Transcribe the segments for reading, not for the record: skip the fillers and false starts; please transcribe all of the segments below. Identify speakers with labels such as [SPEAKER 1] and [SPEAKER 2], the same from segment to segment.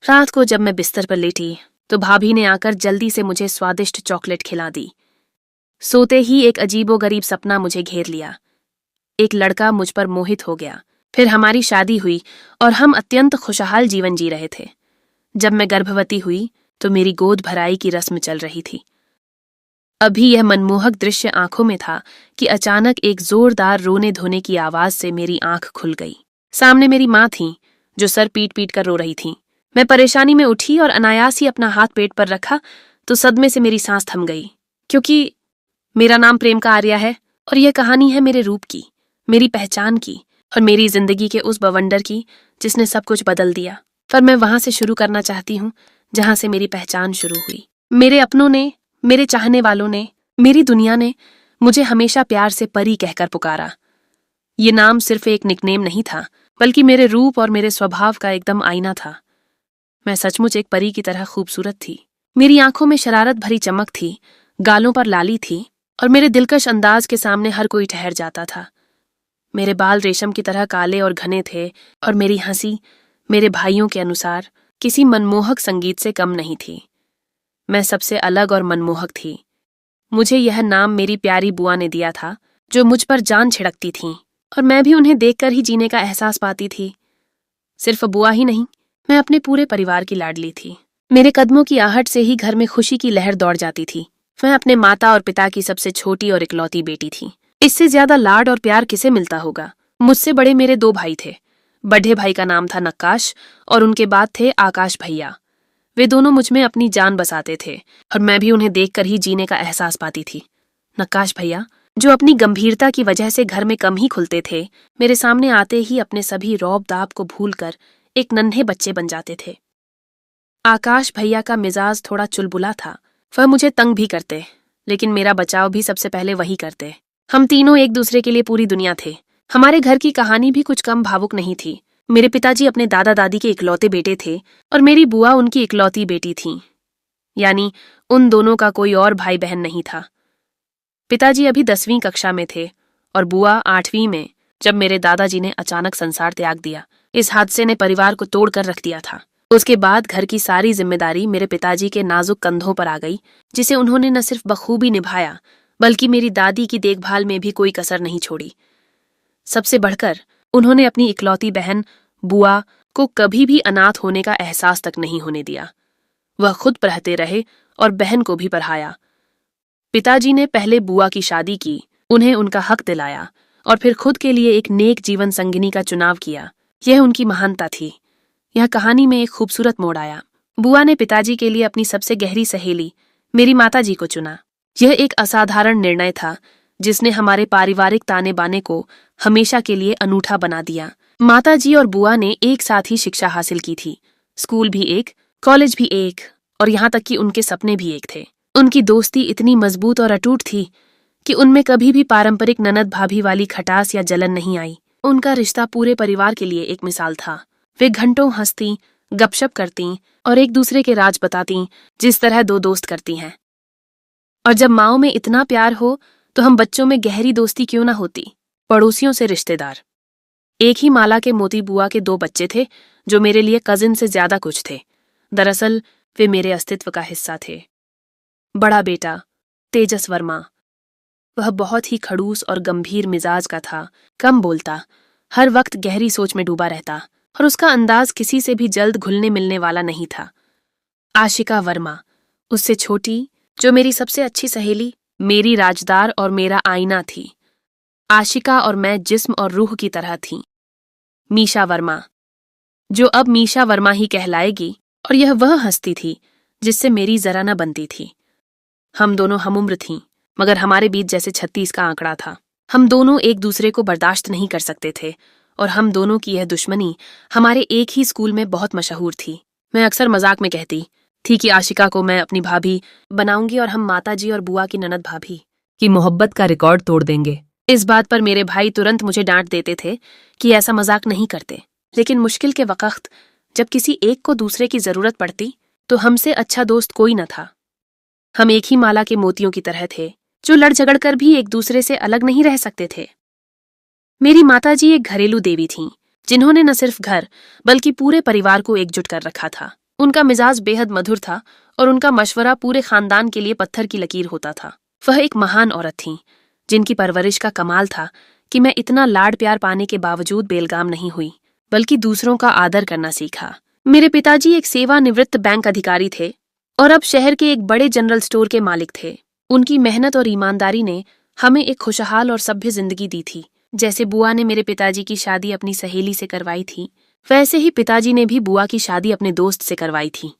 [SPEAKER 1] रात को जब मैं बिस्तर पर लेटी तो भाभी ने आकर जल्दी से मुझे स्वादिष्ट चॉकलेट खिला दी। सोते ही एक अजीबोगरीब सपना मुझे घेर लिया। एक लड़का मुझ पर मोहित हो गया। फिर हमारी शादी हुई और हम अत्यंत खुशहाल जीवन जी रहे थे। जब मैं गर्भवती हुई तो मेरी गोद भराई की रस्म चल रही थी। अभी यह मनमोहक दृश्य आंखों में था कि अचानक एक जोरदार रोने धोने की आवाज से मेरी आंख खुल गई। सामने मेरी माँ थी जो सर पीट पीट कर रो रही थी। मैं परेशानी में उठी और अनायास ही अपना हाथ पेट पर रखा तो सदमे से मेरी सांस थम गई, क्योंकि मेरा नाम प्रेम का आर्या है और यह कहानी है मेरे रूप की, मेरी पहचान की और मेरी जिंदगी के उस बवंडर की जिसने सब कुछ बदल दिया। पर मैं वहां से शुरू करना चाहती हूँ जहां से मेरी पहचान शुरू हुई। मेरे अपनों ने, मेरे चाहने वालों ने, मेरी दुनिया ने मुझे हमेशा प्यार से परी कहकर पुकारा। ये नाम सिर्फ एक निकनेम नहीं था, बल्कि मेरे रूप और मेरे स्वभाव का एकदम आईना था। मैं सचमुच एक परी की तरह खूबसूरत थी। मेरी आंखों में शरारत भरी चमक थी, गालों पर लाली थी और मेरे दिलकश अंदाज के सामने हर कोई ठहर जाता था। मेरे बाल रेशम की तरह काले और घने थे और मेरी हंसी मेरे भाइयों के अनुसार किसी मनमोहक संगीत से कम नहीं थी। मैं सबसे अलग और मनमोहक थी। मुझे यह नाम मेरी प्यारी बुआ ने दिया था, जो मुझ पर जान छिड़कती थीं और मैं भी उन्हें देखकर ही जीने का एहसास पाती थी। सिर्फ बुआ ही नहीं, मैं अपने पूरे परिवार की लाडली थी। मेरे कदमों की आहट से ही घर में खुशी की लहर दौड़ जाती थी। मैं अपने माता और पिता की सबसे छोटी और इकलौती बेटी थी। इससे ज्यादा लाड और प्यार किसे मिलता होगा। मुझसे बड़े मेरे 2 भाई थे। बड़े भाई का नाम था नक्काश और उनके बाद थे आकाश भैया। वे दोनों मुझ में अपनी जान बसाते थे और मैं भी उन्हें देखकर ही जीने का एहसास पाती थी। नक्काश भैया, जो अपनी गंभीरता की वजह से घर में कम ही खुलते थे, मेरे सामने आते ही अपने सभी रौब दाब को भूलकर एक नन्हे बच्चे बन जाते थे। आकाश भैया का मिजाज थोड़ा चुलबुला था। वह मुझे तंग भी करते, लेकिन मेरा बचाव भी सबसे पहले वही करते। हम तीनों एक दूसरे के लिए पूरी दुनिया थे। हमारे घर की कहानी भी कुछ कम भावुक नहीं थी। मेरे पिताजी अपने दादा दादी के इकलौते बेटे थे और मेरी बुआ उनकी इकलौती बेटी थी, यानी उन दोनों का कोई और भाई बहन नहीं था। पिताजी अभी 10वीं कक्षा में थे और बुआ 8वीं में, जब मेरे दादाजी ने अचानक संसार त्याग दिया। इस हादसे ने परिवार को तोड़ कर रख दिया था। उसके बाद घर की सारी जिम्मेदारी मेरे पिताजी के नाजुक कंधों पर आ गई, जिसे उन्होंने न सिर्फ बखूबी निभाया, बल्कि मेरी दादी की देखभाल में भी कोई कसर नहीं छोड़ी। सबसे बढ़कर उन्होंने अपनी इकलौती बहन बुआ को कभी भी अनाथ होने का एहसास तक नहीं होने दिया। वह खुद पढ़ते रहे और बहन को भी पढ़ाया। पिताजी ने पहले बुआ की शादी की, उन्हें उनका हक दिलाया और फिर खुद के लिए एक नेक जीवन संगिनी का चुनाव किया। यह उनकी महानता थी। यह कहानी में एक खूबसूरत मोड़ आया। बुआ ने पिताजी के लिए अपनी सबसे गहरी सहेली मेरी माताजी को चुना। यह एक असाधारण निर्णय था, जिसने हमारे पारिवारिक ताने बाने को हमेशा के लिए अनूठा बना दिया। माताजी और बुआ ने एक साथ ही शिक्षा हासिल की थी। स्कूल भी एक, कॉलेज भी एक और यहाँ तक कि उनके सपने भी एक थे। उनकी दोस्ती इतनी मजबूत और अटूट थी कि उनमें कभी भी पारंपरिक ननद भाभी वाली खटास या जलन नहीं आई। उनका रिश्ता पूरे परिवार के लिए एक मिसाल था। वे घंटों हंसती, गपशप करती और एक दूसरे के राज बताती, जिस तरह 2 दोस्त करती हैं। और जब माँओं में इतना प्यार हो तो हम बच्चों में गहरी दोस्ती क्यों ना होती। पड़ोसियों से रिश्तेदार। एक ही माला के मोती बुआ के 2 बच्चे थे, जो मेरे लिए कजिन से ज्यादा कुछ थे। दरअसल वे मेरे अस्तित्व का हिस्सा थे। बड़ा बेटा तेजस वर्मा, वह बहुत ही खड़ूस और गंभीर मिजाज का था, कम बोलता, हर वक्त गहरी सोच में डूबा रहता और उसका अंदाज किसी से भी जल्द घुलने मिलने वाला नहीं था। आशिका वर्मा, उससे छोटी, जो मेरी सबसे अच्छी सहेली, मेरी राजदार और मेरा आईना थी। आशिका और मैं जिस्म और रूह की तरह थीं। मीशा वर्मा, जो अब मीशा वर्मा ही कहलाएगी, और यह वह हस्ती थी जिससे मेरी जरा न बनती थी। हम दोनों हमउम्र थीं, मगर हमारे बीच जैसे 36 का आंकड़ा था। हम दोनों एक दूसरे को बर्दाश्त नहीं कर सकते थे और हम दोनों की यह दुश्मनी हमारे एक ही स्कूल में बहुत मशहूर थी। मैं अक्सर मजाक में कहती थी कि आशिका को मैं अपनी भाभी बनाऊंगी और हम माताजी और बुआ की ननद भाभी की मोहब्बत का रिकॉर्ड तोड़ देंगे। इस बात पर मेरे भाई तुरंत मुझे डांट देते थे कि ऐसा मजाक नहीं करते, लेकिन मुश्किल के वक्त जब किसी एक को दूसरे की जरूरत पड़ती तो हमसे अच्छा दोस्त कोई न था। हम एक ही माला के मोतियों की तरह थे, जो लड़ झगड़ कर भी एक दूसरे से अलग नहीं रह सकते थे। मेरी माताजी एक घरेलू देवी थीं, जिन्होंने न सिर्फ घर बल्कि पूरे परिवार को एकजुट कर रखा था। उनका मिजाज बेहद मधुर था और उनका मशवरा पूरे खानदान के लिए पत्थर की लकीर होता था। वह एक महान औरत थीं, जिनकी परवरिश का कमाल था कि मैं इतना लाड प्यार पाने के बावजूद बेलगाम नहीं हुई, बल्कि दूसरों का आदर करना सीखा। मेरे पिताजी एक सेवानिवृत्त बैंक अधिकारी थे और अब शहर के एक बड़े जनरल स्टोर के मालिक थे। उनकी मेहनत और ईमानदारी ने हमें एक खुशहाल और सभ्य जिंदगी दी थी। जैसे बुआ ने मेरे पिताजी की शादी अपनी सहेली से करवाई थी, वैसे ही पिताजी ने भी बुआ की शादी अपने दोस्त से करवाई थी।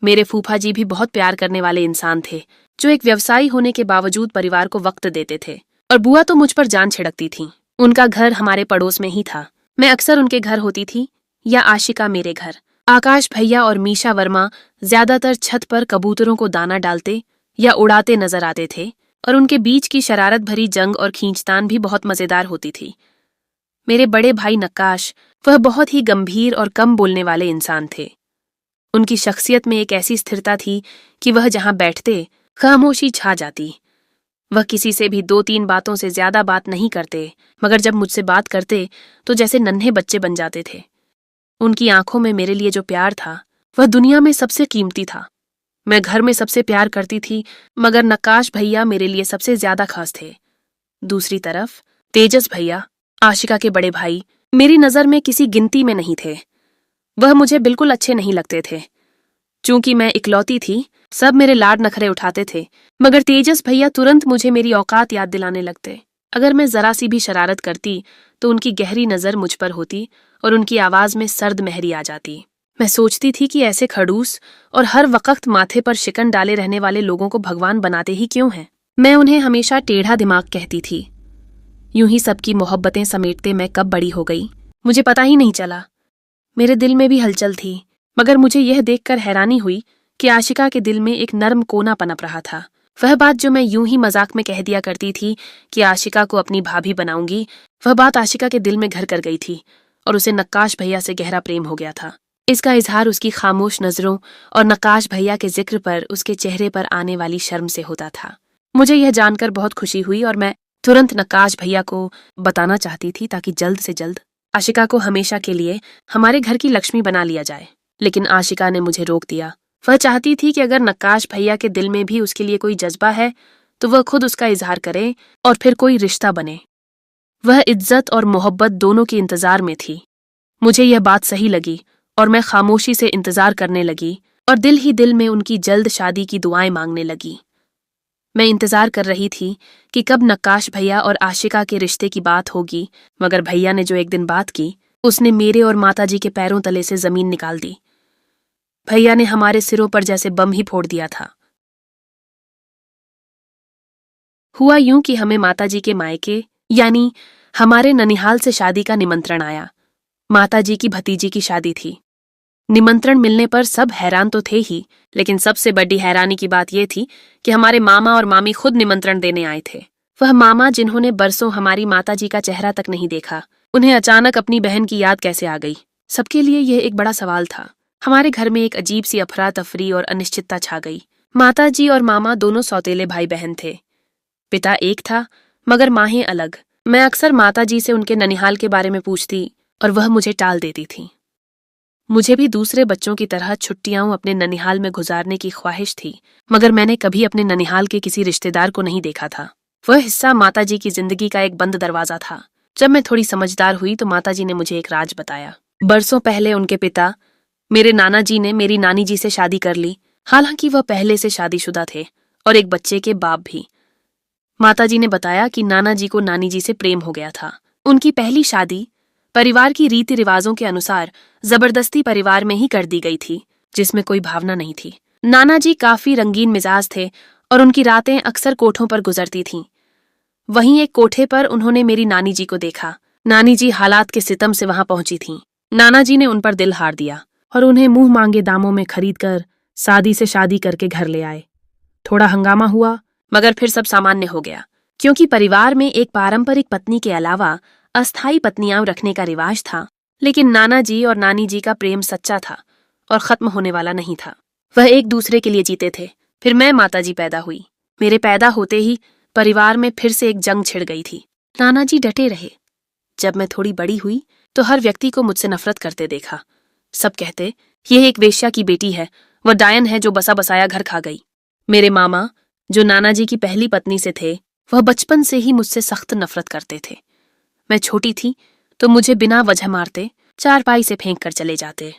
[SPEAKER 1] मेरे फूफा जी भी बहुत प्यार करने वाले इंसान थे, जो एक व्यवसायी होने के बावजूद परिवार को वक्त देते थे। और बुआ तो मुझ पर जान छिड़कती थी। उनका घर हमारे पड़ोस में ही था। मैं अक्सर उनके घर होती थी या आशिका मेरे घर। आकाश भैया और मीशा वर्मा ज्यादातर छत पर कबूतरों को दाना डालते या उड़ाते नजर आते थे और उनके बीच की शरारत भरी जंग और खींचतान भी बहुत मजेदार होती थी। मेरे बड़े भाई नक्काश, वह बहुत ही गंभीर और कम बोलने वाले इंसान थे। उनकी शख्सियत में एक ऐसी स्थिरता थी कि वह जहां बैठते खामोशी छा जाती। वह किसी से भी 2-3 बातों से ज्यादा बात नहीं करते, मगर जब मुझसे बात करते तो जैसे नन्हे बच्चे बन जाते थे। उनकी आंखों में मेरे लिए जो प्यार था, वह दुनिया में सबसे कीमती था। मैं घर में सबसे प्यार करती थी, मगर नक्काश भैया मेरे लिए सबसे ज्यादा खास थे। दूसरी तरफ तेजस भैया, आशिका के बड़े भाई, मेरी नजर में किसी गिनती में नहीं थे। वह मुझे बिल्कुल अच्छे नहीं लगते थे। चूंकि मैं इकलौती थी, सब मेरे लाड नखरे उठाते थे, मगर तेजस भैया तुरंत मुझे मेरी औकात याद दिलाने लगते। अगर मैं जरा सी भी शरारत करती तो उनकी गहरी नजर मुझ पर होती और उनकी आवाज में सर्द मेहरी आ जाती। मैं सोचती थी कि ऐसे खड़ूस और हर वक्त माथे पर शिकन डाले रहने वाले लोगों को भगवान बनाते ही क्यों हैं। मैं उन्हें हमेशा टेढ़ा दिमाग कहती थी। यूं ही सबकी मोहब्बतें समेटते मैं कब बड़ी हो गई, मुझे पता ही नहीं चला। मेरे दिल में भी हलचल थी, मगर मुझे यह देखकर हैरानी हुई कि आशिका के दिल में एक नर्म कोना पनप रहा था। वह बात जो मैं यूं ही मजाक में कह दिया करती थी कि आशिका को अपनी भाभी बनाऊंगी, वह बात आशिका के दिल में घर कर गई थी और उसे नक्काश भैया से गहरा प्रेम हो गया था। इसका इजहार उसकी खामोश नजरों और नक्काश भैया के जिक्र पर उसके चेहरे पर आने वाली शर्म से होता था। मुझे यह जानकर बहुत खुशी हुई और मैं तुरंत नक्काश भैया को बताना चाहती थी ताकि जल्द से जल्द आशिका को हमेशा के लिए हमारे घर की लक्ष्मी बना लिया जाए। लेकिन आशिका ने मुझे रोक दिया। वह चाहती थी कि अगर नक्काश भैया के दिल में भी उसके लिए कोई जज्बा है तो वह खुद उसका इजहार करे और फिर कोई रिश्ता बने। वह इज्जत और मोहब्बत दोनों के इंतजार में थी। मुझे यह बात सही लगी और मैं खामोशी से इंतजार करने लगी और दिल ही दिल में उनकी जल्द शादी की दुआएं मांगने लगी। मैं इंतजार कर रही थी कि कब नक्काश भैया और आशिका के रिश्ते की बात होगी, मगर भैया ने जो एक दिन बात की, उसने मेरे और माताजी के पैरों तले से जमीन निकाल दी। भैया ने हमारे सिरों पर जैसे बम ही फोड़ दिया था। हुआ यूं कि हमें माताजी के मायके यानी हमारे ननिहाल से शादी का निमंत्रण आया। माताजी की भतीजी की शादी थी। निमंत्रण मिलने पर सब हैरान तो थे ही, लेकिन सबसे बड़ी हैरानी की बात यह थी कि हमारे मामा और मामी खुद निमंत्रण देने आए थे। वह मामा जिन्होंने बरसों हमारी माताजी का चेहरा तक नहीं देखा, उन्हें अचानक अपनी बहन की याद कैसे आ गई। सबके लिए यह एक बड़ा सवाल था। हमारे घर में एक अजीब सी अफरा तफरी और अनिश्चितता छा गई। माताजी और मामा दोनों सौतेले भाई बहन थे। पिता एक था, मगर माहें अलग। मैं अक्सर माताजी से उनके ननिहाल के बारे में पूछती और वह मुझे टाल देती थी। मुझे भी दूसरे बच्चों की तरह छुट्टियां अपने ननिहाल में गुजारने की ख्वाहिश थी, मगर मैंने कभी अपने ननिहाल के किसी रिश्तेदार को नहीं देखा था। वह हिस्सा माताजी की जिंदगी का एक बंद दरवाजा था। जब मैं थोड़ी समझदार हुई तो माताजी ने मुझे एक राज बताया। बरसों पहले उनके पिता मेरे नाना जी ने मेरी नानी जी से शादी कर ली। हालांकि वह पहले से शादीशुदा थे और एक बच्चे के बाप भी। माताजी ने बताया कि नाना जी को नानी जी से प्रेम हो गया था। उनकी पहली शादी परिवार की रीति रिवाजों के अनुसार जबरदस्ती परिवार में ही कर दी गई थी, जिसमें कोई भावना नहीं थी। नाना जी काफी रंगीन मिजाज थे और उनकी रातें अक्सर कोठों पर गुजरती थीं। वहीं एक कोठे पर उन्होंने मेरी नानी जी को देखा। नानी जी हालात के सितम से वहां पहुंची थीं। नाना जी ने उन पर दिल हार दिया और उन्हें मुंह मांगे दामों में खरीदकर सादी से शादी करके घर ले आए। थोड़ा हंगामा हुआ, मगर फिर सब सामान्य हो गया, क्योंकि परिवार में एक पारंपरिक पत्नी के अलावा अस्थायी पत्नियां रखने का रिवाज था। लेकिन नाना जी और नानी जी का प्रेम सच्चा था और खत्म होने वाला नहीं था। वह एक दूसरे के लिए जीते थे। फिर मैं माताजी पैदा हुई। मेरे पैदा होते ही परिवार में फिर से एक जंग छिड़ गई थी। नाना जी डटे रहे। जब मैं थोड़ी बड़ी हुई तो हर व्यक्ति को मुझसे नफरत करते देखा। सब कहते, यह एक वेश्या की बेटी है, वह डायन है जो बसा बसाया घर खा गई। मेरे मामा, जो नाना जी की पहली पत्नी से थे, वह बचपन से ही मुझसे सख्त नफरत करते थे। मैं छोटी थी तो मुझे बिना वजह मारते चारपाई से फेंक कर चले जाते।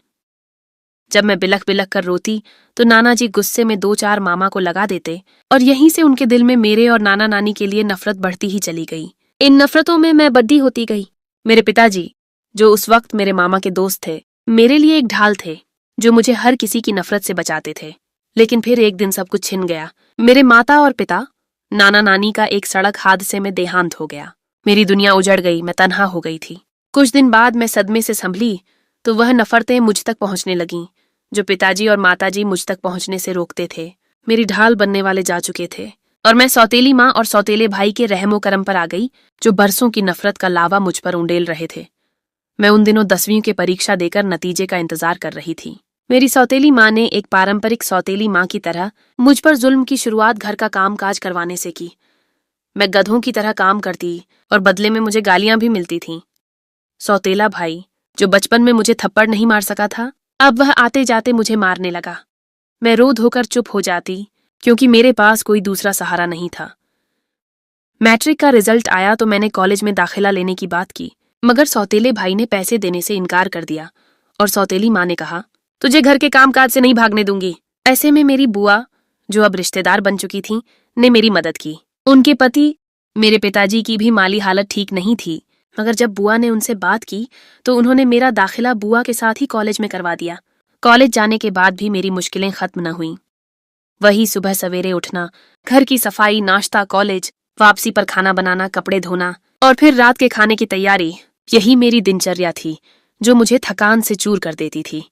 [SPEAKER 1] जब मैं बिलख बिलख कर रोती तो नाना जी गुस्से में 2-4 मामा को लगा देते और यहीं से उनके दिल में मेरे और नाना नानी के लिए नफरत बढ़ती ही चली गई। इन नफरतों में मैं बद्दी होती गई। मेरे पिताजी, जो उस वक्त मेरे मामा के दोस्त थे, मेरे लिए एक ढाल थे जो मुझे हर किसी की नफरत से बचाते थे। लेकिन फिर एक दिन सब कुछ छिन गया। मेरे माता और पिता, नाना नानी का एक सड़क हादसे में देहांत हो गया। मेरी दुनिया उजड़ गई, मैं तन्हा हो गई थी। कुछ दिन बाद मैं सदमे से संभली तो वह नफरतें मुझ तक पहुंचने लगीं जो पिताजी और माताजी मुझ तक पहुंचने से रोकते थे। मेरी ढाल बनने वाले जा चुके थे और मैं सौतेली माँ और सौतेले भाई के रहमो करम पर आ गई जो बरसों की नफरत का लावा मुझ पर उंडेल रहे थे। मैं उन दिनों 10वीं की परीक्षा देकर नतीजे का इंतजार कर रही थी। मेरी सौतेली माँ ने एक पारंपरिक सौतेली माँ की तरह मुझ पर जुल्म की शुरुआत घर का काम काज करवाने से की। मैं गधों की तरह काम करती और बदले में मुझे गालियां भी मिलती थीं। सौतेला भाई, जो बचपन में मुझे थप्पड़ नहीं मार सका था, अब वह आते जाते मुझे मारने लगा। मैं रो धोकर चुप हो जाती क्योंकि मेरे पास कोई दूसरा सहारा नहीं था। मैट्रिक का रिजल्ट आया तो मैंने कॉलेज में दाखिला लेने की बात की, मगर सौतेले भाई ने पैसे देने से इनकार कर दिया और सौतेली माँ ने कहा, तुझे घर के कामकाज से नहीं भागने दूंगी। ऐसे में मेरी बुआ, जो अब रिश्तेदार बन चुकी थी, ने मेरी मदद की। उनके पति, मेरे पिताजी की भी माली हालत ठीक नहीं थी, मगर जब बुआ ने उनसे बात की तो उन्होंने मेरा दाखिला बुआ के साथ ही कॉलेज में करवा दिया। कॉलेज जाने के बाद भी मेरी मुश्किलें खत्म न हुईं। वही सुबह सवेरे उठना, घर की सफाई, नाश्ता, कॉलेज, वापसी पर खाना बनाना, कपड़े धोना और फिर रात के खाने की तैयारी, यही मेरी दिनचर्या थी जो मुझे थकान से चूर कर देती थी।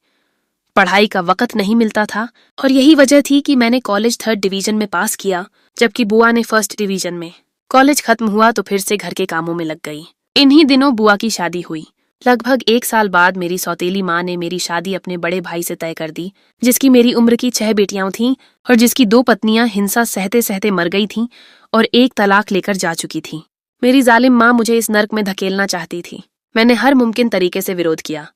[SPEAKER 1] पढ़ाई का वक्त नहीं मिलता था और यही वजह थी कि मैंने कॉलेज 3rd डिवीजन में पास किया जबकि बुआ ने 1st डिवीजन में। कॉलेज खत्म हुआ तो फिर से घर के कामों में लग गई। इन्हीं दिनों बुआ की शादी हुई। लगभग 1 साल बाद मेरी सौतेली माँ ने मेरी शादी अपने बड़े भाई से तय कर दी, जिसकी मेरी उम्र की 6 बेटियां थीं और जिसकी 2 पत्नियां हिंसा सहते सहते मर गई थीं और 1 तलाक लेकर जा चुकी थीं। मेरी जालिम माँ मुझे इस नर्क में धकेलना चाहती थी। मैंने हर मुमकिन तरीके से विरोध किया,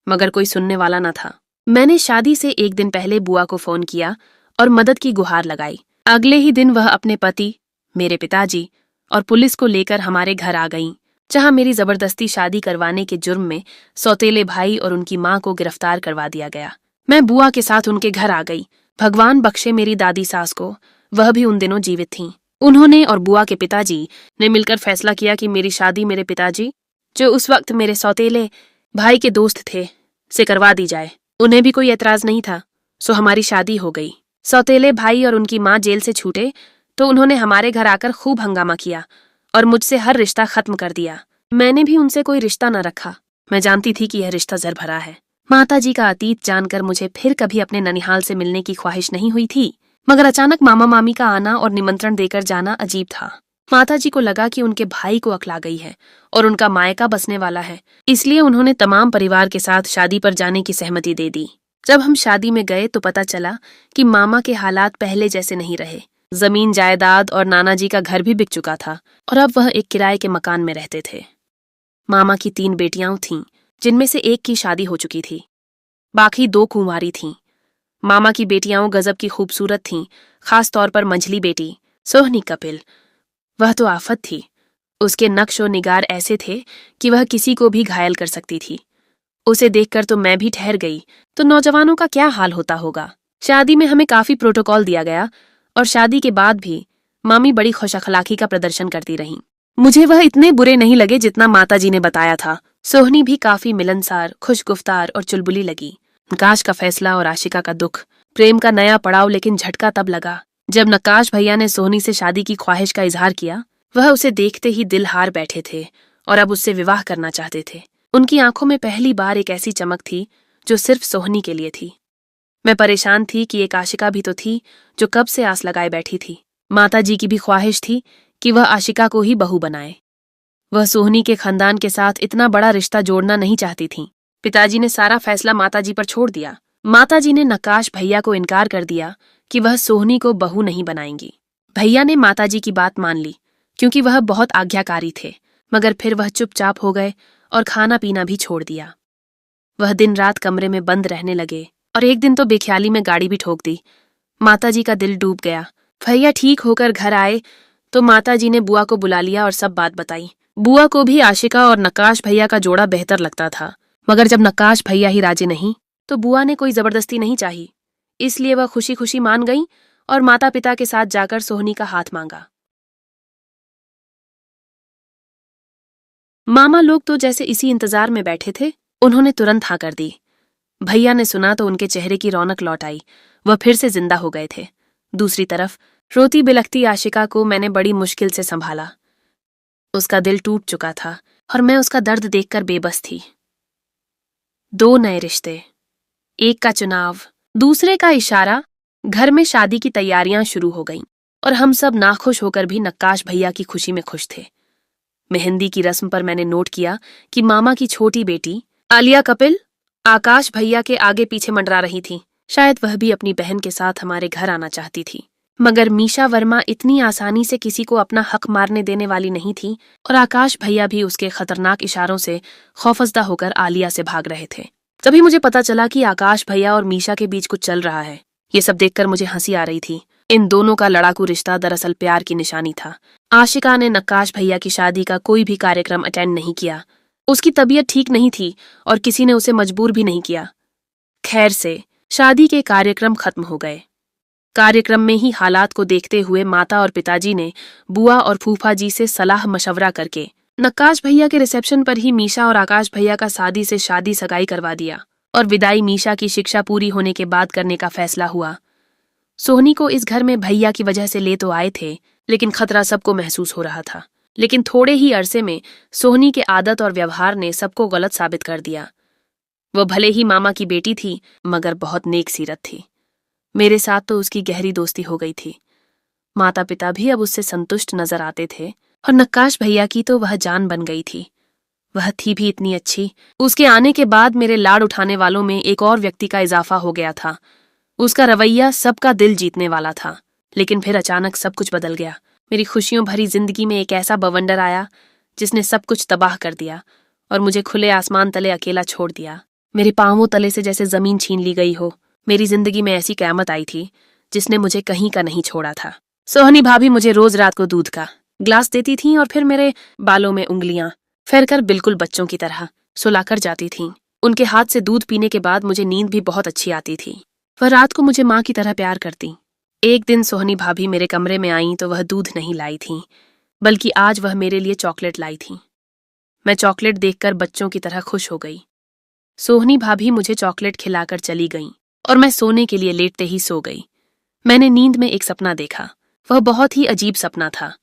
[SPEAKER 1] मगर कोई सुनने वाला न था। मैंने शादी से 1 दिन पहले बुआ को फोन किया और मदद की गुहार लगाई। अगले ही दिन वह अपने पति, मेरे पिताजी और पुलिस को लेकर हमारे घर आ गईं, जहां मेरी जबरदस्ती शादी करवाने के जुर्म में सौतेले भाई और उनकी माँ को गिरफ्तार करवा दिया गया। मैं बुआ के साथ उनके घर आ गई। भगवान बख्शे मेरी दादी सास को, वह भी उन दिनों जीवित थीं। उन्होंने और बुआ के पिताजी ने मिलकर फैसला किया कि मेरी शादी मेरे पिताजी, जो उस वक्त मेरे सौतेले भाई के दोस्त थे, से करवा दी जाए। उन्हें भी कोई एतराज नहीं था, सो हमारी शादी हो गई। सौतेले भाई और उनकी माँ जेल से छूटे तो उन्होंने हमारे घर आकर खूब हंगामा किया और मुझसे हर रिश्ता खत्म कर दिया। मैंने भी उनसे कोई रिश्ता न रखा। मैं जानती थी कि यह रिश्ता जहर भरा है। माताजी का अतीत जानकर मुझे फिर कभी अपने ननिहाल से मिलने की ख्वाहिश नहीं हुई थी, मगर अचानक मामा मामी का आना और निमंत्रण देकर जाना अजीब था। माताजी को लगा कि उनके भाई को अकला गई है और उनका मायका बसने वाला है, इसलिए उन्होंने तमाम परिवार के साथ शादी पर जाने की सहमति दे दी। जब हम शादी में गए तो पता चला कि मामा के हालात पहले जैसे नहीं रहे। जमीन जायदाद और नाना जी का घर भी बिक चुका था और अब वह एक किराए के मकान में रहते थे। मामा की 3 बेटियां थीं, जिनमें से एक की शादी हो चुकी थी, बाकी 2 कुंवारी थीं। मामा की बेटियां गजब की खूबसूरत थीं, खास तौर पर मंझली बेटी सोहनी कपिल। वह तो आफत थी। उसके नक्श और निगार ऐसे थे कि वह किसी को भी घायल कर सकती थी। उसे देखकर तो मैं भी ठहर गई, तो नौजवानों का क्या हाल होता होगा। शादी में हमें काफी प्रोटोकॉल दिया गया और शादी के बाद भी मामी बड़ी खुशअखलाकी का प्रदर्शन करती रहीं। मुझे वह इतने बुरे नहीं लगे जितना माताजी ने बताया था। सोहनी भी काफी मिलनसार, खुशगुफ्तार और चुलबुली लगी। नकाश का फैसला और आशिका का दुख, प्रेम का नया पड़ाव, लेकिन झटका तब लगा जब नकाश भैया ने सोहनी से शादी की ख्वाहिश का इजहार किया। वह उसे देखते ही दिल हार बैठे थे और अब उससे विवाह करना चाहते थे। उनकी आंखों में पहली बार एक ऐसी चमक थी जो सिर्फ सोहनी के लिए थी। मैं परेशान थी कि एक आशिका भी तो थी जो कब से आस लगाए बैठी थी। माताजी की भी ख्वाहिश थी कि वह आशिका को ही बहू बनाए। वह सोहनी के खानदान के साथ इतना बड़ा रिश्ता जोड़ना नहीं चाहती थीं। पिताजी ने सारा फैसला माताजी पर छोड़ दिया। माताजी ने नकाश भैया को इनकार कर दिया कि वह सोहनी को बहू नहीं बनाएंगी। भैया ने माताजी की बात मान ली क्योंकि वह बहुत आज्ञाकारी थे, मगर फिर वह चुपचाप हो गए और खाना पीना भी छोड़ दिया। वह दिन रात कमरे में बंद रहने लगे और एक दिन तो बेख्याली में गाड़ी भी ठोक दी। माताजी का दिल डूब गया। भैया ठीक होकर घर आए तो माताजी ने बुआ को बुला लिया और सब बात बताई। बुआ को भी आशिका और नक्काश भैया का जोड़ा बेहतर लगता था, मगर जब नक्काश भैया ही राजी नहीं तो बुआ ने कोई जबरदस्ती नहीं चाही, इसलिए वह खुशी खुशी मान गई और माता पिता के साथ जाकर सोहनी का हाथ मांगा। मामा लोग तो जैसे इसी इंतजार में बैठे थे, उन्होंने तुरंत हाँ कर दी। भैया ने सुना तो उनके चेहरे की रौनक लौट आई, वह फिर से जिंदा हो गए थे। दूसरी तरफ रोती बिलखती आशिका को मैंने बड़ी मुश्किल से संभाला। उसका दिल टूट चुका था और मैं उसका दर्द देखकर बेबस थी। 2 नए रिश्ते, एक का चुनाव, दूसरे का इशारा। घर में शादी की तैयारियां शुरू हो गईं और हम सब नाखुश होकर भी नक्काश भैया की खुशी में खुश थे। मेहंदी की रस्म पर मैंने नोट किया कि मामा की छोटी बेटी आलिया कपिल आकाश भैया के आगे पीछे मंडरा रही थी। शायद वह भी अपनी बहन के साथ हमारे घर आना चाहती थी, मगर मीशा वर्मा इतनी आसानी से किसी को अपना हक मारने देने वाली नहीं थी और आकाश भैया भी उसके खतरनाक इशारों से खौफजदा होकर आलिया से भाग रहे थे। तभी मुझे पता चला कि आकाश भैया और मीशा के बीच कुछ चल रहा है। ये सब देखकर मुझे हंसी आ रही थी। इन दोनों का लड़ाकू रिश्ता दरअसल प्यार की निशानी था। आशिका ने नक्काश भैया की शादी का कोई भी कार्यक्रम अटेंड नहीं किया। उसकी तबीयत ठीक नहीं थी और किसी ने उसे मजबूर भी नहीं किया। खैर से शादी के कार्यक्रम खत्म हो गए। कार्यक्रम में ही हालात को देखते हुए माता और पिताजी ने बुआ और फूफा जी से सलाह मशवरा करके नक्काश भैया के रिसेप्शन पर ही मीशा और आकाश भैया का शादी से शादी सगाई करवा दिया और विदाई मीशा की शिक्षा पूरी होने के बाद करने का फैसला हुआ। सोहनी को इस घर में भैया की वजह से ले तो आए थे, लेकिन खतरा सबको महसूस हो रहा था। लेकिन थोड़े ही अरसे में सोहनी के आदत और व्यवहार ने सबको गलत साबित कर दिया। वह भले ही मामा की बेटी थी, मगर बहुत नेक सीरत थी। मेरे साथ तो उसकी गहरी दोस्ती हो गई थी। माता पिता भी अब उससे संतुष्ट नजर आते थे और नक्काश भैया की तो वह जान बन गई थी। वह थी भी इतनी अच्छी। उसके आने के बाद मेरे लाड उठाने वालों में एक और व्यक्ति का इजाफा हो गया था। उसका रवैया सबका दिल जीतने वाला था, लेकिन फिर अचानक सब कुछ बदल गया। मेरी खुशियों भरी जिंदगी में एक ऐसा बवंडर आया जिसने सब कुछ तबाह कर दिया और मुझे खुले आसमान तले अकेला छोड़ दिया। मेरे पांवों तले से जैसे जमीन छीन ली गई हो। मेरी जिंदगी में ऐसी क़यामत आई थी जिसने मुझे कहीं का नहीं छोड़ा था। सोहनी भाभी मुझे रोज रात को दूध का ग्लास देती थीं और फिर मेरे बालों में उंगलियां फेरकर बिल्कुल बच्चों की तरह सुलाकर जाती थीं। उनके हाथ से दूध पीने के बाद मुझे नींद भी बहुत अच्छी आती थी। वह रात को मुझे माँ की तरह प्यार करती। एक दिन सोहनी भाभी मेरे कमरे में आईं तो वह दूध नहीं लाई थीं, बल्कि आज वह मेरे लिए चॉकलेट लाई थीं। मैं चॉकलेट देखकर बच्चों की तरह खुश हो गई। सोहनी भाभी मुझे चॉकलेट खिलाकर चली गईं और मैं सोने के लिए लेटते ही सो गई। मैंने नींद में एक सपना देखा। वह बहुत ही अजीब सपना था।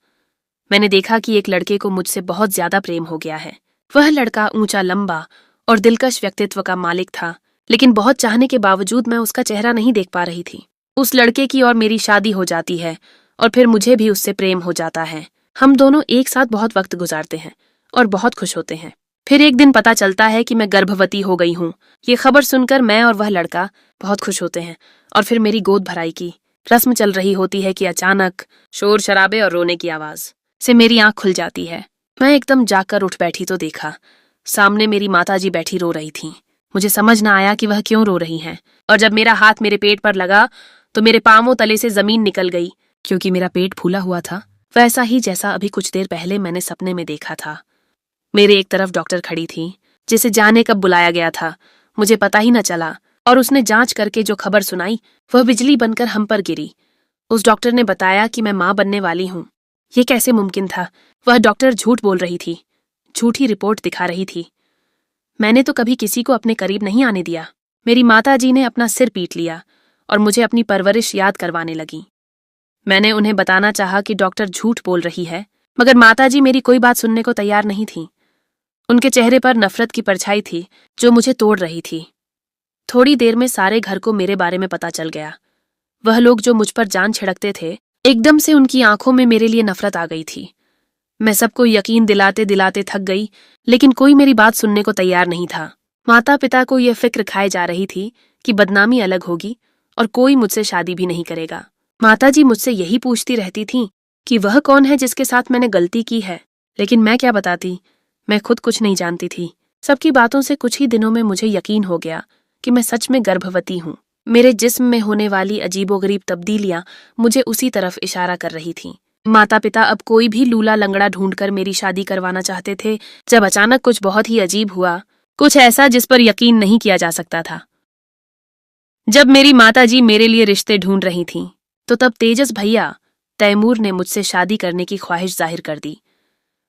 [SPEAKER 1] मैंने देखा कि एक लड़के को मुझसे बहुत ज्यादा प्रेम हो गया है। वह लड़का ऊंचा, लंबा और दिलकश व्यक्तित्व का मालिक था, लेकिन बहुत चाहने के बावजूद मैं उसका चेहरा नहीं देख पा रही थी। उस लड़के की और मेरी शादी हो जाती है और फिर मुझे भी उससे प्रेम हो जाता है। हम दोनों एक साथ बहुत वक्त गुजारते हैं और बहुत खुश होते हैं। फिर एक दिन पता चलता है कि मैं गर्भवती हो गई हूँ। ये खबर सुनकर मैं और वह लड़का बहुत खुश होते हैं और फिर मेरी गोद भराई की रस्म चल रही होती है कि अचानक शोर शराबे और रोने की आवाज से मेरी आंख खुल जाती है। मैं एकदम जाकर उठ बैठी तो देखा सामने मेरी माताजी बैठी रो रही थीं। मुझे समझ ना आया कि वह क्यों रो रही हैं, और जब मेरा हाथ मेरे पेट पर लगा तो मेरे पांवों तले से जमीन निकल गई, क्योंकि मेरा पेट फूला हुआ था, वैसा ही जैसा अभी कुछ देर पहले मैंने सपने में देखा था। मेरे एक तरफ डॉक्टर खड़ी थी, जिसे जाने कब बुलाया गया था मुझे पता ही न चला, और उसने जांच करके जो खबर सुनाई वह बिजली बनकर हम पर गिरी। उस डॉक्टर ने बताया कि मैं मां बनने वाली हूं। ये कैसे मुमकिन था? वह डॉक्टर झूठ बोल रही थी, झूठी रिपोर्ट दिखा रही थी। मैंने तो कभी किसी को अपने करीब नहीं आने दिया। मेरी माताजी ने अपना सिर पीट लिया और मुझे अपनी परवरिश याद करवाने लगी। मैंने उन्हें बताना चाहा कि डॉक्टर झूठ बोल रही है, मगर माताजी मेरी कोई बात सुनने को तैयार नहीं थी। उनके चेहरे पर नफरत की परछाई थी जो मुझे तोड़ रही थी। थोड़ी देर में सारे घर को मेरे बारे में पता चल गया। वह लोग जो मुझ पर जान छिड़कते थे, एकदम से उनकी आंखों में मेरे लिए नफरत आ गई थी। मैं सबको यकीन दिलाते दिलाते थक गई, लेकिन कोई मेरी बात सुनने को तैयार नहीं था। माता पिता को यह फिक्र खाए जा रही थी कि बदनामी अलग होगी और कोई मुझसे शादी भी नहीं करेगा। माताजी मुझसे यही पूछती रहती थीं कि वह कौन है जिसके साथ मैंने गलती की है, लेकिन मैं क्या बताती, मैं खुद कुछ नहीं जानती थी। सबकी बातों से कुछ ही दिनों में मुझे यकीन हो गया कि मैं सच में गर्भवती हूँ। मेरे जिस्म में होने वाली अजीबोगरीब तब्दीलियां मुझे उसी तरफ इशारा कर रही थीं। माता पिता अब कोई भी लूला लंगड़ा ढूंढकर मेरी शादी करवाना चाहते थे, जब अचानक कुछ बहुत ही अजीब हुआ, कुछ ऐसा जिस पर यकीन नहीं किया जा सकता था। जब मेरी माताजी मेरे लिए रिश्ते ढूंढ रही थीं, तो तब तेजस भैया तैमूर ने मुझसे शादी करने की ख्वाहिश जाहिर कर दी।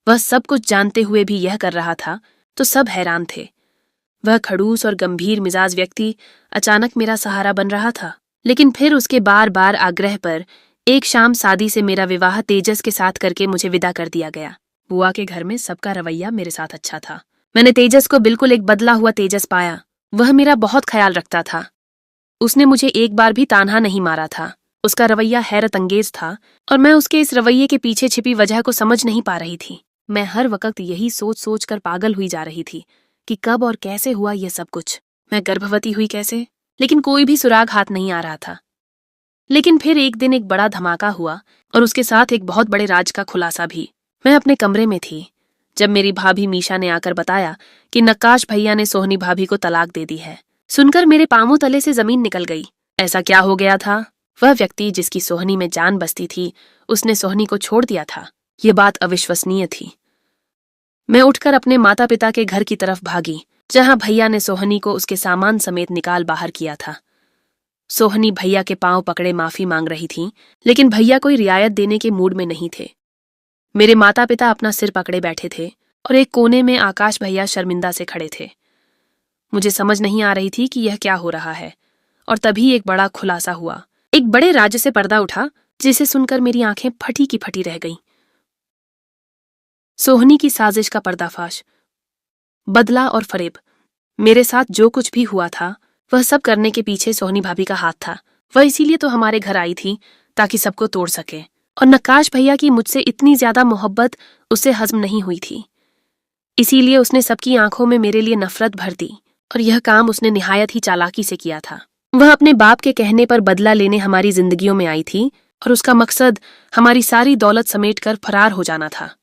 [SPEAKER 1] वह सब कुछ जानते हुए भी यह कर रहा था, तो सब हैरान थे। वह खड़ूस और गंभीर मिजाज व्यक्ति अचानक मेरा सहारा बन रहा था। लेकिन फिर उसके बार बार आग्रह पर एक शाम शादी से मेरा विवाह तेजस के साथ करके मुझे विदा कर दिया गया। बुआ के घर में सबका रवैया मेरे साथ अच्छा था। मैंने तेजस को बिल्कुल एक बदला हुआ तेजस पाया। वह मेरा बहुत ख्याल रखता था। उसने मुझे एक बार भी तान्हा नहीं मारा था। उसका रवैया हैरत अंगेज था और मैं उसके इस रवैये के पीछे छिपी वजह को समझ नहीं पा रही थी। मैं हर वक्त यही सोच सोच कर पागल हुई जा रही थी कि कब और कैसे हुआ यह सब कुछ। मैं गर्भवती हुई कैसे? लेकिन कोई भी सुराग हाथ नहीं आ रहा था। लेकिन फिर एक दिन एक बड़ा धमाका हुआ और उसके साथ एक बहुत बड़े राज का खुलासा भी। मैं अपने कमरे में थी जब मेरी भाभी मीशा ने आकर बताया कि नक्काश भैया ने सोहनी भाभी को तलाक दे दी है। सुनकर मेरे पांवों तले से जमीन निकल गई। ऐसा क्या हो गया था? वह व्यक्ति जिसकी सोहनी में जान बसती थी, उसने सोहनी को छोड़ दिया था। ये बात अविश्वसनीय थी। मैं उठकर अपने माता पिता के घर की तरफ भागी, जहां भैया ने सोहनी को उसके सामान समेत निकाल बाहर किया था। सोहनी भैया के पांव पकड़े माफी मांग रही थीं, लेकिन भैया कोई रियायत देने के मूड में नहीं थे। मेरे माता पिता अपना सिर पकड़े बैठे थे और एक कोने में आकाश भैया शर्मिंदा से खड़े थे। मुझे समझ नहीं आ रही थी कि यह क्या हो रहा है, और तभी एक बड़ा खुलासा हुआ। एक बड़े राज्य से पर्दा उठा, जिसे सुनकर मेरी आंखें फटी की फटी रह गईं। सोहनी की साजिश का पर्दाफाश, बदला और फरेब। मेरे साथ जो कुछ भी हुआ था, वह सब करने के पीछे सोहनी भाभी का हाथ था। वह इसीलिए तो हमारे घर आई थी ताकि सबको तोड़ सके, और नक्काश भैया की मुझसे इतनी ज्यादा मोहब्बत उसे हजम नहीं हुई थी। इसीलिए उसने सबकी आंखों में मेरे लिए नफरत भर दी, और यह काम उसने निहायत ही चालाकी से किया था। वह अपने बाप के कहने पर बदला लेने हमारी जिंदगियों में आई थी, और उसका मकसद हमारी सारी दौलत समेटकर फरार हो जाना था।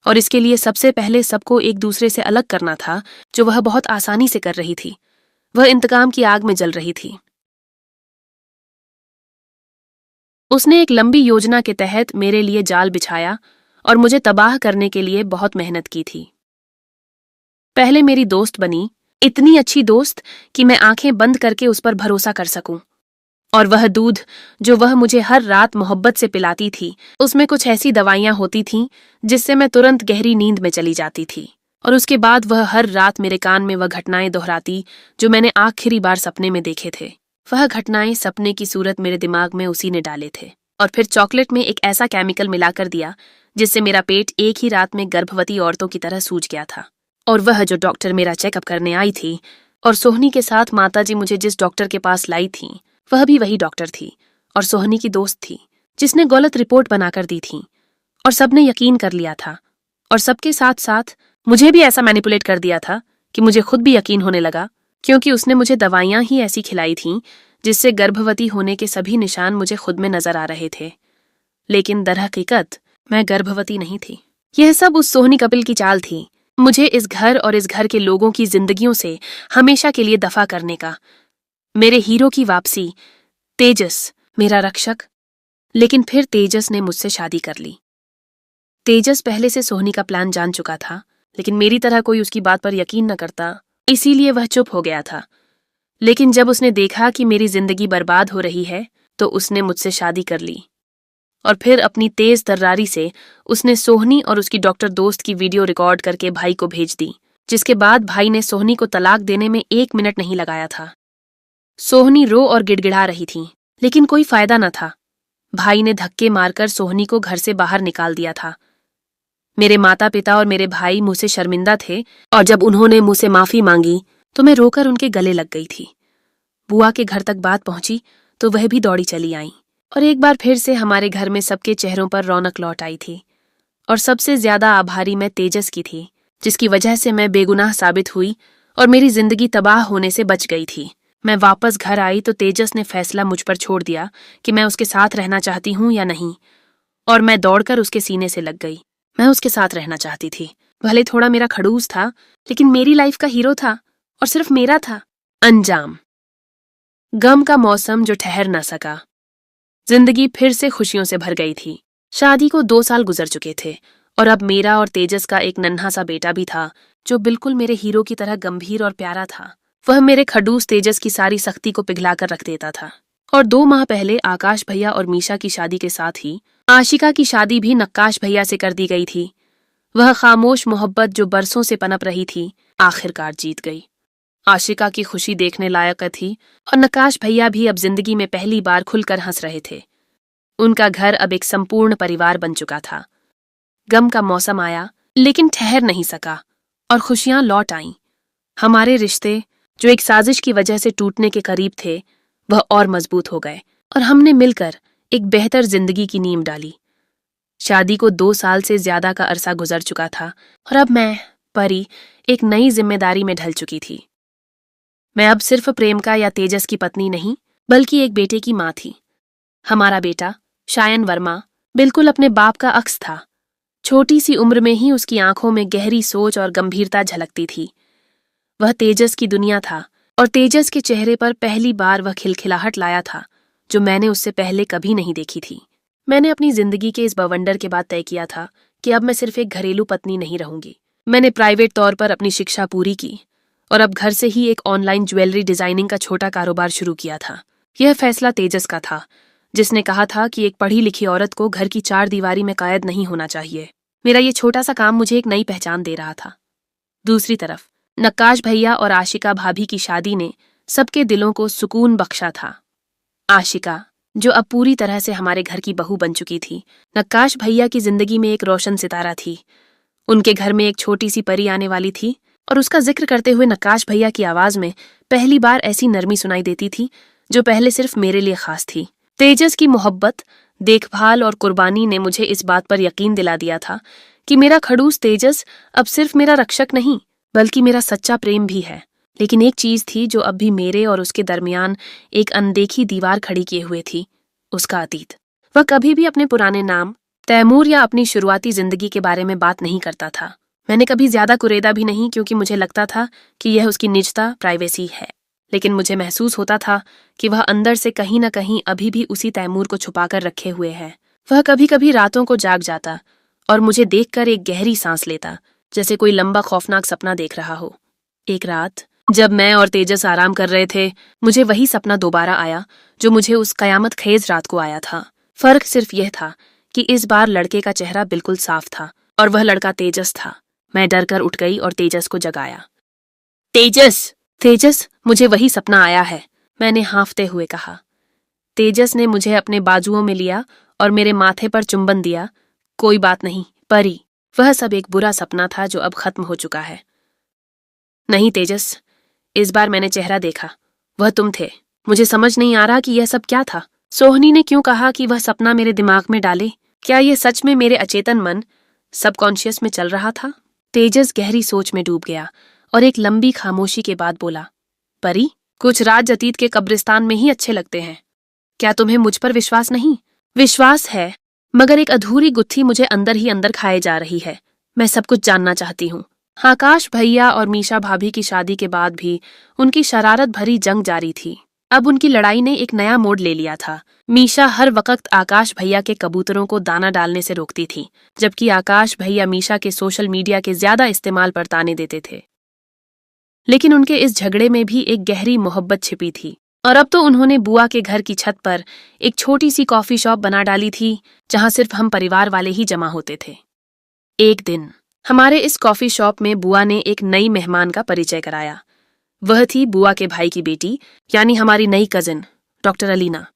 [SPEAKER 1] और इसके लिए सबसे पहले सबको एक दूसरे से अलग करना था, जो वह बहुत आसानी से कर रही थी। वह इंतकाम की आग में जल रही थी। उसने एक लंबी योजना के तहत मेरे लिए जाल बिछाया और मुझे तबाह करने के लिए बहुत मेहनत की थी। पहले मेरी दोस्त बनी, इतनी अच्छी दोस्त कि मैं आंखें बंद करके उस पर भरोसा कर सकूं। और वह दूध जो वह मुझे हर रात मोहब्बत से पिलाती थी, उसमें कुछ ऐसी दवाइयां होती थीं जिससे मैं तुरंत गहरी नींद में चली जाती थी। और उसके बाद वह हर रात मेरे कान में वह घटनाएं दोहराती जो मैंने आखिरी बार सपने में देखे थे। वह घटनाएं सपने की सूरत मेरे दिमाग में उसी ने डाले थे। और फिर चॉकलेट में एक ऐसा केमिकल मिलाकर दिया जिससे मेरा पेट एक ही रात में गर्भवती औरतों की तरह सूज गया था। और वह जो डॉक्टर मेरा चेकअप करने आई थी, और सोहनी के साथ माताजी मुझे जिस डॉक्टर के पास लाई थी, वह भी वही डॉक्टर थी और सोहनी की दोस्त थी, जिसने गलत रिपोर्ट बनाकर दी थी। और सबने यकीन कर लिया था, और सबके साथ साथ मुझे भी ऐसा मैनिपुलेट कर दिया था कि मुझे खुद भी यकीन होने लगा, क्योंकि उसने मुझे दवाइयां ही ऐसी खिलाई थीं जिससे गर्भवती होने के सभी निशान मुझे खुद में नजर आ रहे थे। लेकिन दरहकीकत मैं गर्भवती नहीं थी। यह सब उस सोहनी कपिल की चाल थी, मुझे इस घर और इस घर के लोगों की जिंदगियों से हमेशा के लिए दफा करने का। मेरे हीरो की वापसी, तेजस मेरा रक्षक। लेकिन फिर तेजस ने मुझसे शादी कर ली। तेजस पहले से सोहनी का प्लान जान चुका था, लेकिन मेरी तरह कोई उसकी बात पर यकीन न करता, इसीलिए वह चुप हो गया था। लेकिन जब उसने देखा कि मेरी जिंदगी बर्बाद हो रही है, तो उसने मुझसे शादी कर ली। और फिर अपनी तेज तर्रारी से उसने सोहनी और उसकी डॉक्टर दोस्त की वीडियो रिकॉर्ड करके भाई को भेज दी, जिसके बाद भाई ने सोहनी को तलाक देने में 1 मिनट नहीं लगाया था। सोहनी रो और गिड़गिड़ा रही थी, लेकिन कोई फायदा न था। भाई ने धक्के मारकर सोहनी को घर से बाहर निकाल दिया था। मेरे माता पिता और मेरे भाई मुझसे शर्मिंदा थे, और जब उन्होंने मुझसे माफी मांगी तो मैं रोकर उनके गले लग गई थी। बुआ के घर तक बात पहुंची तो वह भी दौड़ी चली आई, और एक बार फिर से हमारे घर में सबके चेहरों पर रौनक लौट आई थी। और सबसे ज्यादा आभारी मैं तेजस की थी, जिसकी वजह से मैं बेगुनाह साबित हुई और मेरी जिंदगी तबाह होने से बच गई थी। मैं वापस घर आई तो तेजस ने फैसला मुझ पर छोड़ दिया कि मैं उसके साथ रहना चाहती हूँ या नहीं, और मैं दौड़कर उसके सीने से लग गई। मैं उसके साथ रहना चाहती थी। भले थोड़ा मेरा खड़ूस था, लेकिन मेरी लाइफ का हीरो था और सिर्फ मेरा था। अंजाम। गम का मौसम जो ठहर न सका। जिंदगी फिर से खुशियों से भर गई थी। शादी को 2 साल गुजर चुके थे और अब मेरा और तेजस का एक नन्हा सा बेटा भी था जो बिल्कुल मेरे हीरो की तरह गंभीर और प्यारा था। वह मेरे खड़ूस तेजस की सारी सख्ती को पिघलाकर रख देता था। और 2 माह पहले आकाश भैया और मीशा की शादी के साथ ही आशिका की शादी भी नक्काश भैया से कर दी गई थी। वह खामोश मोहब्बत जो बरसों से पनप रही थी आखिरकार जीत गई। आशिका की खुशी देखने लायक थी और नक्काश भैया भी अब जिंदगी में पहली बार खुलकर हंस रहे थे। उनका घर अब एक संपूर्ण परिवार बन चुका था। गम का मौसम आया लेकिन ठहर नहीं सका और खुशियां लौट आईं। हमारे रिश्ते जो एक साजिश की वजह से टूटने के करीब थे वह और मजबूत हो गए और हमने मिलकर एक बेहतर जिंदगी की नींव डाली। शादी को 2 साल से ज्यादा का अरसा गुजर चुका था और अब मैं, परी, एक नई जिम्मेदारी में ढल चुकी थी। मैं अब सिर्फ प्रेमका या तेजस की पत्नी नहीं बल्कि एक बेटे की माँ थी। हमारा बेटा शायन वर्मा बिल्कुल अपने बाप का अक्स था। छोटी सी उम्र में ही उसकी आंखों में गहरी सोच और गंभीरता झलकती थी। वह तेजस की दुनिया था और तेजस के चेहरे पर पहली बार वह खिलखिलाहट लाया था जो मैंने उससे पहले कभी नहीं देखी थी। मैंने अपनी जिंदगी के इस बवंडर के बाद तय किया था कि अब मैं सिर्फ एक घरेलू पत्नी नहीं रहूंगी। मैंने प्राइवेट तौर पर अपनी शिक्षा पूरी की और अब घर से ही एक ऑनलाइन ज्वेलरी डिजाइनिंग का छोटा कारोबार शुरू किया था। यह फैसला तेजस का था, जिसने कहा था कि एक पढ़ी लिखी औरत को घर की 4 दीवारी में कैद नहीं होना चाहिए। मेरा ये छोटा सा काम मुझे एक नई पहचान दे रहा था। दूसरी तरफ नक्काश भैया और आशिका भाभी की शादी ने सबके दिलों को सुकून बख्शा था। आशिका, जो अब पूरी तरह से हमारे घर की बहू बन चुकी थी, नक्काश भैया की जिंदगी में एक रोशन सितारा थी। उनके घर में एक छोटी सी परी आने वाली थी और उसका जिक्र करते हुए नक्काश भैया की आवाज में पहली बार ऐसी नरमी सुनाई देती थी जो पहले सिर्फ मेरे लिए खास थी। तेजस की मोहब्बत, देखभाल और कुर्बानी ने मुझे इस बात पर यकीन दिला दिया था कि मेरा खड़ूस तेजस अब सिर्फ मेरा रक्षक नहीं बल्कि मेरा सच्चा प्रेम भी है। लेकिन एक चीज थी जो अब भी मेरे और उसके दरमियान एक अनदेखी दीवार खड़ी किए हुए थी, उसका अतीत। वह कभी भी अपने पुराने नाम, तैमूर या अपनी शुरुआती जिंदगी के बारे में बात नहीं करता था। मैंने कभी ज्यादा कुरेदा भी नहीं क्योंकि मुझे लगता था कि यह उसकी निजता, प्राइवेसी है। लेकिन मुझे महसूस होता था कि वह अंदर से कहीं न कहीं अभी भी उसी तैमूर को छुपाकर रखे हुए है। वह कभी कभी रातों को जाग जाता और मुझे देखकर एक गहरी सांस लेता, जैसे कोई लंबा खौफनाक सपना देख रहा हो। एक रात जब मैं और तेजस आराम कर रहे थे, मुझे वही सपना दोबारा आया जो मुझे उस कयामत खेज रात को आया था। फर्क सिर्फ यह था कि इस बार लड़के का चेहरा बिल्कुल साफ था और वह लड़का तेजस था। मैं डरकर उठ गई और तेजस को जगाया। तेजस! तेजस, मुझे वही सपना आया है, मैंने हाँफते हुए कहा। तेजस ने मुझे अपने बाजुओं में लिया और मेरे माथे पर चुंबन दिया। कोई बात नहीं परी, वह सब एक बुरा सपना था जो अब खत्म हो चुका है। नहीं तेजस, इस बार मैंने चेहरा देखा, वह तुम थे। मुझे समझ नहीं आ रहा कि यह सब क्या था। सोहनी ने क्यों कहा कि वह सपना मेरे दिमाग में डाले? क्या यह सच में मेरे अचेतन मन, सबकॉन्शियस में चल रहा था? तेजस गहरी सोच में डूब गया और एक लंबी खामोशी के बाद बोला, परी, कुछ राज अतीत के कब्रिस्तान में ही अच्छे लगते हैं। क्या तुम्हें मुझ पर विश्वास नहीं? विश्वास है, मगर एक अधूरी गुत्थी मुझे अंदर ही अंदर खाए जा रही है। मैं सब कुछ जानना चाहती हूँ। आकाश भैया और मीशा भाभी की शादी के बाद भी उनकी शरारत भरी जंग जारी थी। अब उनकी लड़ाई ने एक नया मोड़ ले लिया था। मीशा हर वक्त आकाश भैया के कबूतरों को दाना डालने से रोकती थी, जबकि आकाश भैया मीशा के सोशल मीडिया के ज्यादा इस्तेमाल पर ताने देते थे। लेकिन उनके इस झगड़े में भी एक गहरी मोहब्बत छिपी थी और अब तो उन्होंने बुआ के घर की छत पर एक छोटी सी कॉफी शॉप बना डाली थी जहां सिर्फ हम परिवार वाले ही जमा होते थे। एक दिन हमारे इस कॉफी शॉप में बुआ ने एक नई मेहमान का परिचय कराया। वह थी बुआ के भाई की बेटी, यानी हमारी नई कजिन डॉक्टर अलीना।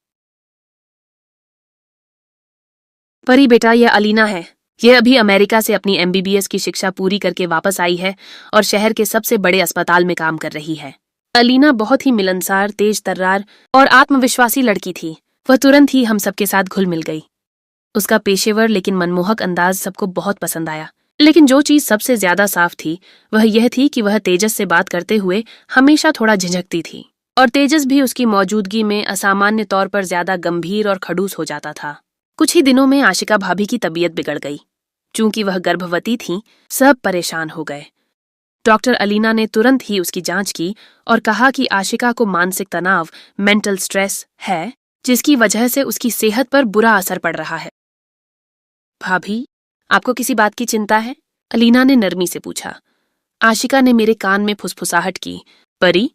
[SPEAKER 1] परी बेटा, यह अलीना है। यह अभी अमेरिका से अपनी MBBS की शिक्षा पूरी करके वापस आई है और शहर के सबसे बड़े अस्पताल में काम कर रही है। अलीना बहुत ही मिलनसार, तेज तर्रार और आत्मविश्वासी लड़की थी। वह तुरंत ही हम सबके साथ घुल मिल गई। उसका पेशेवर लेकिन मनमोहक अंदाज सबको बहुत पसंद आया। लेकिन जो चीज सबसे ज्यादा साफ थी वह यह थी कि वह तेजस से बात करते हुए हमेशा थोड़ा झिझकती थी और तेजस भी उसकी मौजूदगी में असामान्य तौर पर ज्यादा गंभीर और खड़ूस हो जाता था। कुछ ही दिनों में आशिका भाभी की तबीयत बिगड़ गई। चूंकि वह गर्भवती थीं, सब परेशान हो गए। डॉक्टर अलीना ने तुरंत ही उसकी जांच की और कहा कि आशिका को मानसिक तनाव, मेंटल स्ट्रेस है, जिसकी वजह से उसकी सेहत पर बुरा असर पड़ रहा है। भाभी, आपको किसी बात की चिंता है? अलीना ने नरमी से पूछा। आशिका ने मेरे कान में फुसफुसाहट की। परी,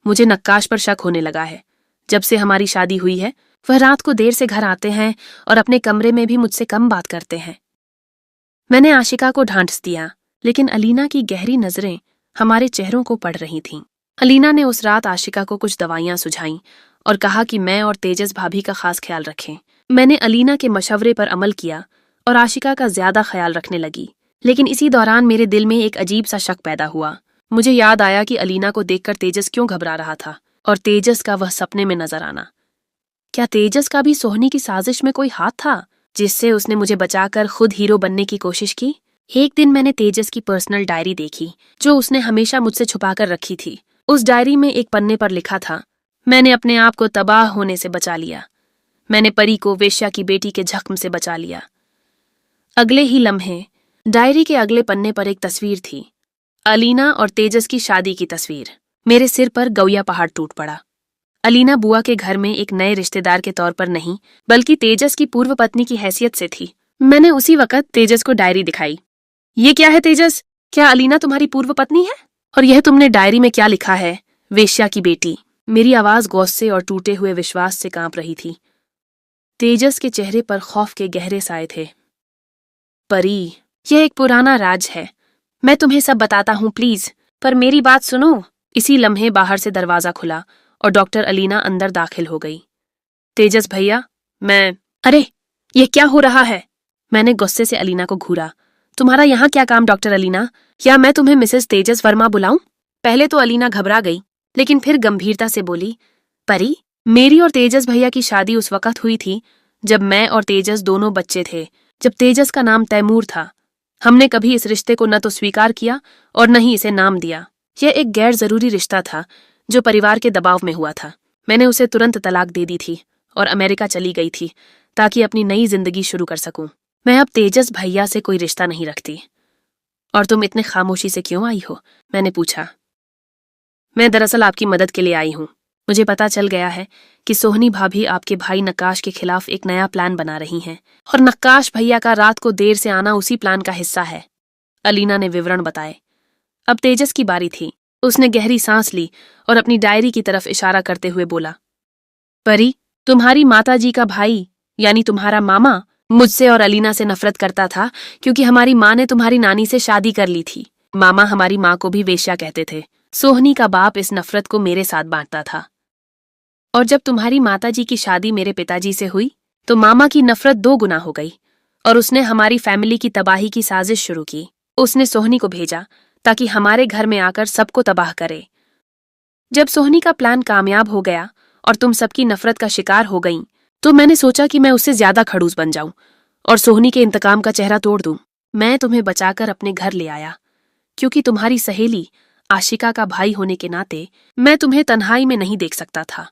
[SPEAKER 1] मुझे नक्काश पर शक होने लगा है। जब से हमारी शादी हुई है, वह रात को देर से घर आते हैं और अपने कमरे में भी मुझसे कम बात करते हैं। मैंने आशिका को ढांढस दिया, लेकिन अलीना की गहरी नजरें हमारे चेहरों को पढ़ रही थीं। अलीना ने उस रात आशिका को कुछ दवाइयां सुझाईं और कहा कि मैं और तेजस भाभी का खास ख्याल रखें। मैंने अलीना के मशवरे पर अमल किया और आशिका का ज्यादा ख्याल रखने लगी, लेकिन इसी दौरान मेरे दिल में एक अजीब सा शक पैदा हुआ। मुझे याद आया कि अलीना को देखकर तेजस क्यों घबरा रहा था, और तेजस का वह सपने में नजर आना। क्या तेजस का भी सोहनी की साजिश में कोई हाथ था, जिससे उसने मुझे बचाकर खुद हीरो बनने की कोशिश की? एक दिन मैंने तेजस की पर्सनल डायरी देखी, जो उसने हमेशा मुझसे छुपाकर रखी थी। उस डायरी में एक पन्ने पर लिखा था, मैंने अपने आप को तबाह होने से बचा लिया। मैंने परी को वेश्या की बेटी के जख्म से बचा लिया। अगले ही लम्हे डायरी के अगले पन्ने पर एक तस्वीर थी, अलीना और तेजस की शादी की तस्वीर। मेरे सिर पर गौया पहाड़ टूट पड़ा। अलीना बुआ के घर में एक नए रिश्तेदार के तौर पर नहीं, बल्कि तेजस की पूर्व पत्नी की हैसियत से थी। मैंने उसी वक्त तेजस को डायरी दिखाई। ये क्या है तेजस? क्या अलीना तुम्हारी पूर्व पत्नी है? और यह तुमने डायरी में क्या लिखा है? वेश्या की बेटी। मेरी आवाज गुस्से और टूटे हुए विश्वास से कांप रही थी। तेजस के चेहरे पर खौफ के गहरे साए थे। परी, यह एक पुराना राज है। मैं तुम्हें सब बताता हूँ, प्लीज, पर मेरी बात सुनो। इसी लम्हे बाहर से दरवाजा खुला और डॉक्टर अलीना अंदर दाखिल हो गई। तेजस भैया, मैं... अरे, यह क्या हो रहा है? मैंने गुस्से से अलीना को घूरा। तुम्हारा यहाँ क्या काम डॉक्टर अलीना? क्या मैं तुम्हें मिसेस तेजस वर्मा बुलाऊं? पहले तो अलीना घबरा गई, लेकिन फिर गंभीरता से बोली, परी, मेरी और तेजस भैया की शादी उस वक्त हुई थी जब मैं और तेजस दोनों बच्चे थे, जब तेजस का नाम तैमूर था। हमने कभी इस रिश्ते को न तो स्वीकार किया और न ही इसे नाम दिया। यह एक गैर जरूरी रिश्ता था जो परिवार के दबाव में हुआ था। मैंने उसे तुरंत तलाक दे दी थी और अमेरिका चली गई थी ताकि अपनी नई जिंदगी शुरू कर सकूं। मैं अब तेजस भैया से कोई रिश्ता नहीं रखती। और तुम इतने खामोशी से क्यों आई हो? मैंने पूछा। मैं दरअसल आपकी मदद के लिए आई हूं। मुझे पता चल गया है कि सोहनी भाभी आपके भाई नक्काश के खिलाफ एक नया प्लान बना रही हैं, और नक्काश भैया का रात को देर से आना उसी प्लान का हिस्सा है। अलीना ने विवरण बताए। अब तेजस की बारी थी। उसने गहरी सांस ली और अपनी डायरी की तरफ इशारा करते हुए बोला, परी, तुम्हारी माताजी का भाई यानी तुम्हारा मामा मुझसे और अलीना से नफरत करता था क्योंकि हमारी माँ ने तुम्हारी नानी से शादी कर ली थी। मामा हमारी माँ को भी वेश्या कहते थे। सोहनी का बाप इस नफरत को मेरे साथ बांटता था, और जब तुम्हारी माताजी की शादी मेरे पिताजी से हुई तो मामा की नफरत 2 गुना हो गई और उसने हमारी फैमिली की तबाही की साजिश शुरू की। उसने सोहनी को भेजा ताकि हमारे घर में आकर सबको तबाह करे। जब सोहनी का प्लान कामयाब हो गया और तुम सबकी नफरत का शिकार हो गईं, तो मैंने सोचा कि मैं उससे ज्यादा खड़ूस बन जाऊं और सोहनी के इंतकाम का चेहरा तोड़ दूं। मैं तुम्हें बचाकर अपने घर ले आया क्योंकि तुम्हारी सहेली आशिका का भाई होने के नाते मैं तुम्हें तन्हाई में नहीं देख सकता था,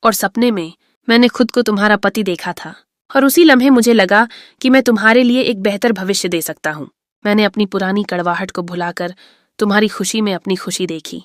[SPEAKER 1] और सपने में मैंने खुद को तुम्हारा पति देखा था, और उसी लम्हे मुझे लगा कि मैं तुम्हारे लिए एक बेहतर भविष्य दे सकता हूं। मैंने अपनी पुरानी कड़वाहट को भुलाकर तुम्हारी खुशी में अपनी खुशी देखी।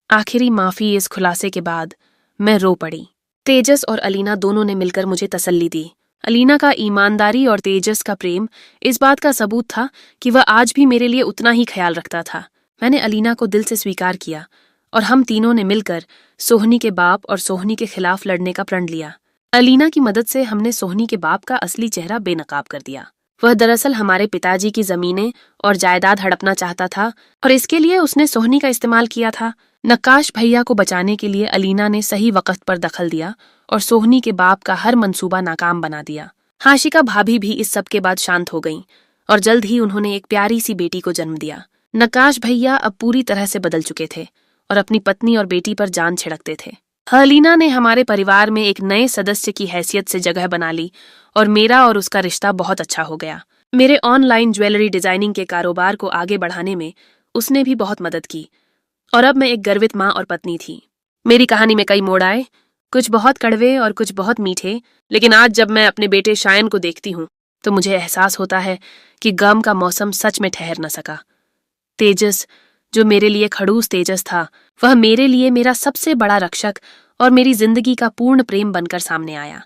[SPEAKER 1] आखिरी माफी इस खुलासे के बाद मैं रो पड़ी। तेजस और अलीना दोनों ने मिलकर मुझे तसल्ली दी। अलीना का ईमानदारी और तेजस का प्रेम इस बात का सबूत था कि वह आज भी मेरे लिए उतना ही ख्याल रखता था। मैंने अलीना को दिल से स्वीकार किया और हम तीनों ने मिलकर सोहनी के बाप और सोहनी के खिलाफ लड़ने का प्रण लिया। अलीना की मदद से हमने सोहनी के बाप का असली चेहरा बेनकाब कर दिया। वह दरअसल हमारे पिताजी की जमीनें और जायदाद हड़पना चाहता था, और इसके लिए उसने सोहनी का इस्तेमाल किया था। नक्काश भैया को बचाने के लिए अलीना ने सही वक्त पर दखल दिया और सोहनी के बाप का हर मंसूबा नाकाम बना दिया। आशिका भाभी भी इस सब के बाद शांत हो गईं और जल्द ही उन्होंने एक प्यारी सी बेटी को जन्म दिया। नक्काश भैया अब पूरी तरह से बदल चुके थे और अपनी पत्नी और बेटी पर जान छिड़कते थे। अलीना ने हमारे परिवार में एक नए सदस्य की हैसियत से जगह बना ली और मेरा और उसका रिश्ता बहुत अच्छा हो गया। मेरे ऑनलाइन ज्वेलरी डिजाइनिंग के कारोबार को आगे बढ़ाने में उसने भी बहुत मदद की, और अब मैं एक गर्वित माँ और पत्नी थी। मेरी कहानी में कई मोड़ आए, कुछ बहुत कड़वे और कुछ बहुत मीठे, लेकिन आज जब मैं अपने बेटे शायन को देखती हूँ तो मुझे एहसास होता है कि गम का मौसम सच में ठहर न सका। तेजस, जो मेरे लिए खड़ूस तेजस था, वह मेरे लिए मेरा सबसे बड़ा रक्षक और मेरी जिंदगी का पूर्ण प्रेम बनकर सामने आया।